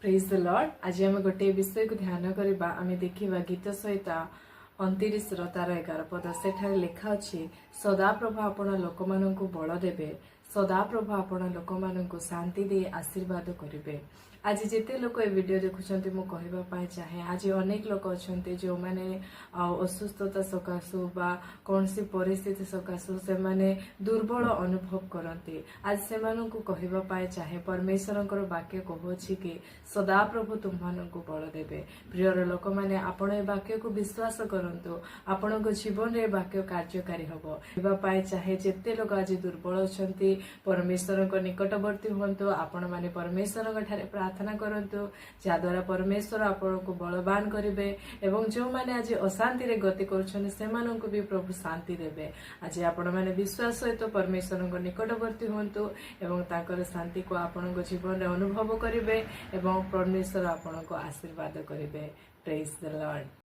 Praise the Lord. आज आम गोटे विषय को ध्यान करबा आम देखा गीत सहित 29 तार 11 पद से लिखा अच्छी सदा प्रभु आपण लोक मान बल देवे, सदा प्रभु आपण लोक मान शांति दे आशीर्वाद करेंगे। आज जिते लोक ए वीडियो देखुं मु कहवाई चाहे आज अनेक लोक अच्छा जो मैंने असुस्थता सकाशु बा कौन सी परिस्थिति सकाशु से माने दुर्बल अनुभव करते। आज से कहवाई चाहे परमेश्वर वाक्य कहूँ कि सदा प्रभु तुम बल देवे। प्रियर लोक मैंने आपण ए वाक्य को विश्वास करंतु, आपण जीवन में वाक्य कार्यकारी हम कहवाई चाहे जिते लोक आज दुर्बल अच्छा परमेश्वर निकटवर्ती हूँ, आपण मैंने परमेश्वर प्रार्थना करंतु जहाद्वारा परमेश्वर आपण को बलवान करेंगे एवं जो माने आज अशांति रे गति करुछन सेमानंकु भी प्रभु शांति देवे। आज आपण माने विश्वास सहित परमेश्वर निकटवर्ती हुंतु एवं ताकर शांति को आपण जीवन में अनुभव करेंगे एवं परमेश्वर आपण को आशीर्वाद करेंगे। Praise the Lord.